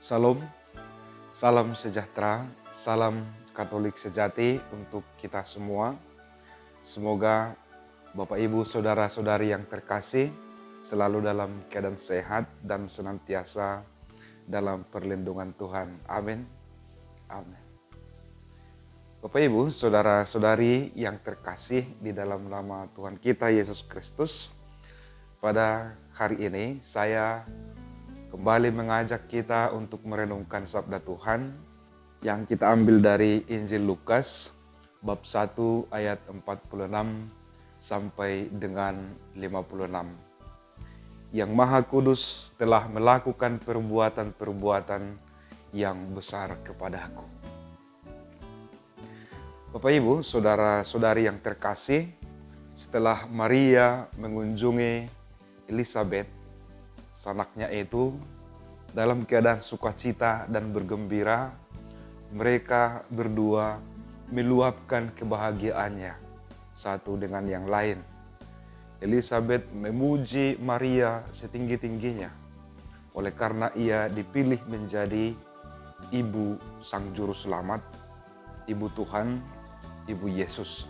Salam, salam sejahtera, salam Katolik sejati untuk kita semua. Semoga Bapak Ibu Saudara-saudari yang terkasih selalu dalam keadaan sehat dan senantiasa dalam perlindungan Tuhan. Amin. Amin. Bapak Ibu Saudara-saudari yang terkasih di dalam nama Tuhan kita Yesus Kristus, pada hari ini saya kembali mengajak kita untuk merenungkan sabda Tuhan yang kita ambil dari Injil Lukas bab 1 ayat 46 sampai dengan 56. Yang Maha Kudus telah melakukan perbuatan-perbuatan yang besar kepadaku. Bapak Ibu, saudara-saudari yang terkasih, setelah Maria mengunjungi Elizabeth, sanaknya itu, dalam keadaan sukacita dan bergembira, mereka berdua meluapkan kebahagiaannya satu dengan yang lain. Elizabeth memuji Maria setinggi-tingginya oleh karena ia dipilih menjadi ibu Sang Juru Selamat, ibu Tuhan, ibu Yesus.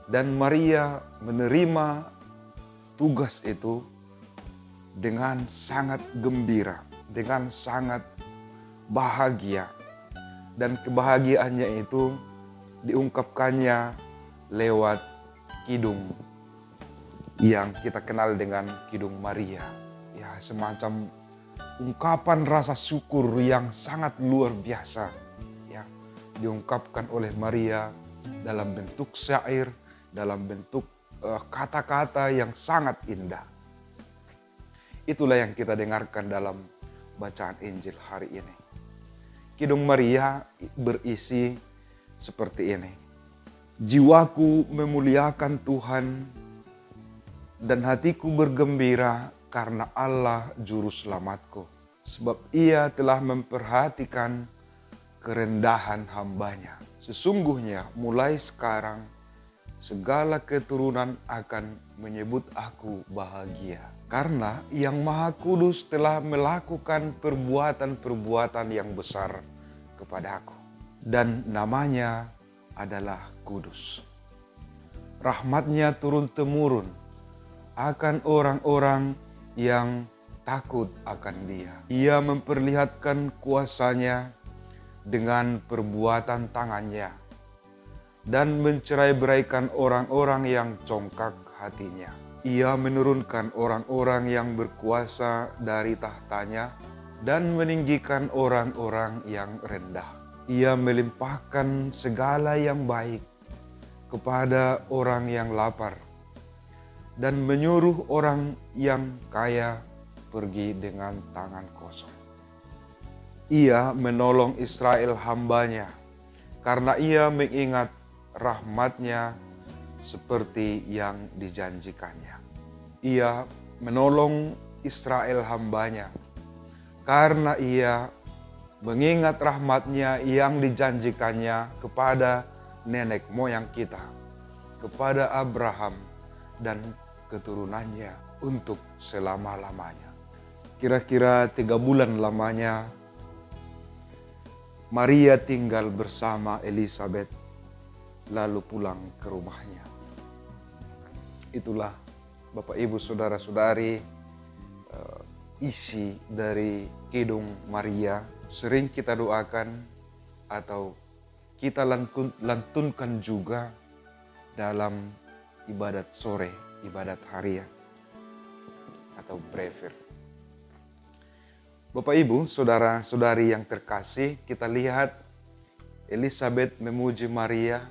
Dan Maria menerima tugas itu dengan sangat gembira, dengan sangat bahagia. Dan kebahagiaannya itu diungkapkannya lewat kidung yang kita kenal dengan Kidung Maria. Ya, semacam ungkapan rasa syukur yang sangat luar biasa. Ya, diungkapkan oleh Maria dalam bentuk syair, dalam bentuk kata-kata yang sangat indah. Itulah yang kita dengarkan dalam bacaan Injil hari ini. Kidung Maria berisi seperti ini. Jiwaku memuliakan Tuhan dan hatiku bergembira karena Allah Juru Selamatku. Sebab ia telah memperhatikan kerendahan hambanya. Sesungguhnya mulai sekarang segala keturunan akan menyebut aku bahagia. Karena Yang Maha Kudus telah melakukan perbuatan-perbuatan yang besar kepadaku. Dan namanya adalah Kudus. Rahmatnya turun-temurun akan orang-orang yang takut akan Dia. Ia memperlihatkan kuasanya dengan perbuatan tangannya dan mencerai-beraikan orang-orang yang congkak hatinya. Ia menurunkan orang-orang yang berkuasa dari tahtanya dan meninggikan orang-orang yang rendah. Ia melimpahkan segala yang baik kepada orang yang lapar dan menyuruh orang yang kaya pergi dengan tangan kosong. Ia menolong Israel hambanya karena ia mengingat rahmatnya seperti yang dijanjikannya. Ia menolong Israel hambanya karena ia mengingat rahmatnya yang dijanjikannya kepada nenek moyang kita, kepada Abraham dan keturunannya untuk selama-lamanya. Kira-kira 3 bulan lamanya Maria tinggal bersama Elizabeth lalu pulang ke rumahnya. Itulah Bapak Ibu Saudara-saudari isi dari Kidung Maria. Sering kita doakan atau kita lantunkan juga dalam ibadat sore, ibadat harian atau brevier. Bapak Ibu Saudara-saudari yang terkasih, kita lihat Elizabeth memuji Maria.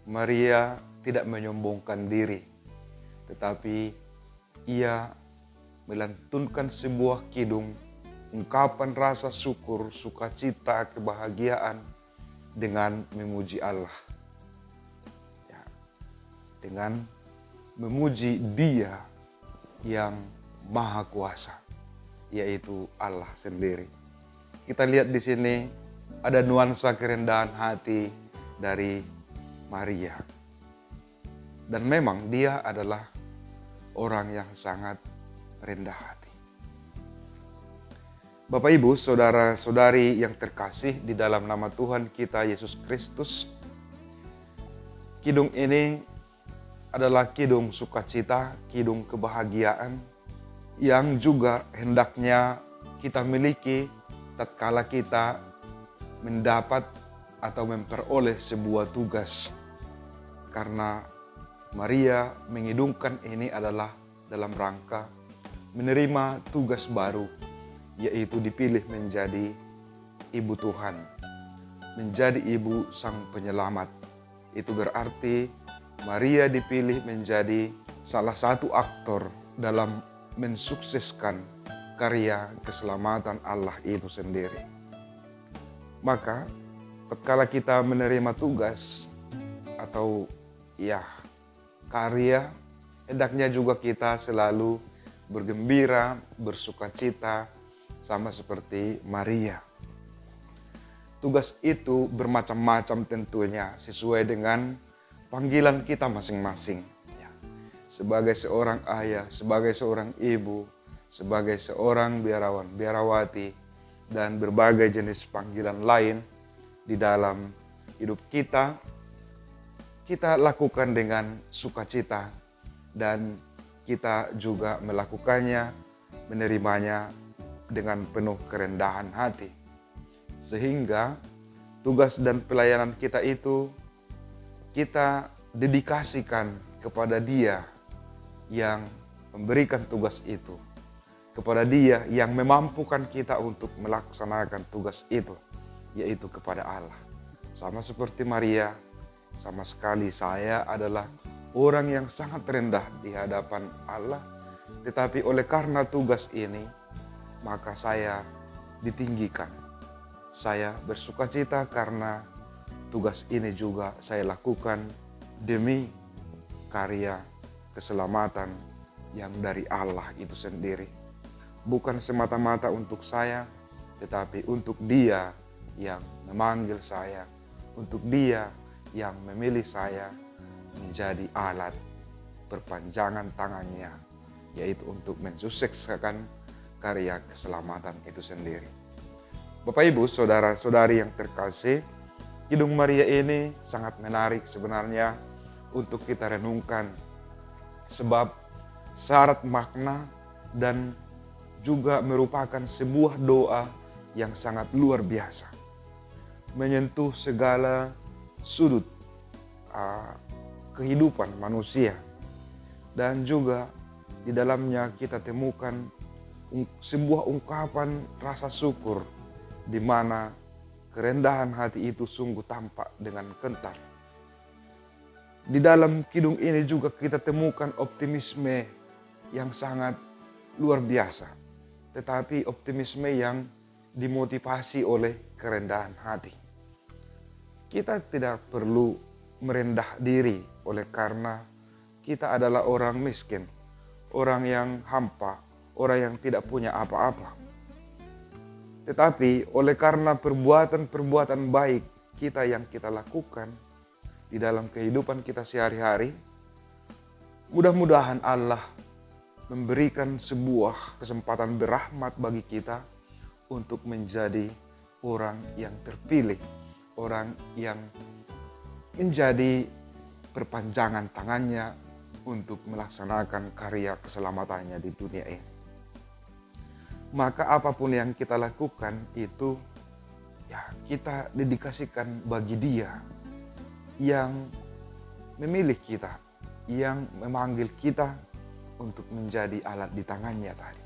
Maria tidak menyombongkan diri, tetapi ia melantunkan sebuah kidung, ungkapan rasa syukur, sukacita, kebahagiaan dengan memuji Allah. Ya, dengan memuji Dia yang Maha Kuasa, yaitu Allah sendiri. Kita lihat di sini ada nuansa kerendahan hati dari Maria. Dan memang dia adalah orang yang sangat rendah hati. Bapak Ibu, saudara-saudari yang terkasih di dalam nama Tuhan kita Yesus Kristus, kidung ini adalah kidung sukacita, kidung kebahagiaan yang juga hendaknya kita miliki tatkala kita mendapat atau memperoleh sebuah tugas. Karena Maria mengidungkan ini adalah dalam rangka menerima tugas baru, yaitu dipilih menjadi ibu Tuhan, menjadi ibu Sang Penyelamat. Itu berarti Maria dipilih menjadi salah satu aktor dalam mensukseskan karya keselamatan Allah itu sendiri. Maka, tatkala kita menerima tugas atau karya, hendaknya juga kita selalu bergembira, bersukacita, sama seperti Maria. Tugas itu bermacam-macam tentunya sesuai dengan panggilan kita masing-masing. Sebagai seorang ayah, sebagai seorang ibu, sebagai seorang biarawan, biarawati, dan berbagai jenis panggilan lain di dalam hidup kita, kita lakukan dengan sukacita dan kita juga melakukannya, menerimanya dengan penuh kerendahan hati. Sehingga tugas dan pelayanan kita itu kita dedikasikan kepada Dia yang memberikan tugas itu, kepada Dia yang memampukan kita untuk melaksanakan tugas itu, yaitu kepada Allah. Sama seperti Maria, sama sekali saya adalah orang yang sangat rendah di hadapan Allah, tetapi oleh karena tugas ini, maka saya ditinggikan. Saya bersukacita karena tugas ini juga saya lakukan demi karya keselamatan yang dari Allah itu sendiri. Bukan semata-mata untuk saya, tetapi untuk Dia yang memanggil saya, untuk Dia yang memilih saya menjadi alat perpanjangan tangannya, yaitu untuk mensukseskan karya keselamatan itu sendiri. Bapak Ibu, saudara-saudari yang terkasih, Kidung Maria ini sangat menarik sebenarnya untuk kita renungkan, sebab syarat makna dan juga merupakan sebuah doa yang sangat luar biasa, menyentuh segala sudut kehidupan manusia, dan juga di dalamnya kita temukan sebuah ungkapan rasa syukur di mana kerendahan hati itu sungguh tampak dengan kental. Di dalam kidung ini juga kita temukan optimisme yang sangat luar biasa, tetapi optimisme yang dimotivasi oleh kerendahan hati. Kita tidak perlu merendah diri oleh karena kita adalah orang miskin, orang yang hampa, orang yang tidak punya apa-apa. Tetapi oleh karena perbuatan-perbuatan baik kita yang kita lakukan di dalam kehidupan kita sehari-hari, mudah-mudahan Allah memberikan sebuah kesempatan berahmat bagi kita untuk menjadi orang yang terpilih, orang yang menjadi perpanjangan tangannya untuk melaksanakan karya keselamatannya di dunia ini. Maka apapun yang kita lakukan itu kita dedikasikan bagi Dia yang memilih kita, yang memanggil kita untuk menjadi alat di tangannya tadi.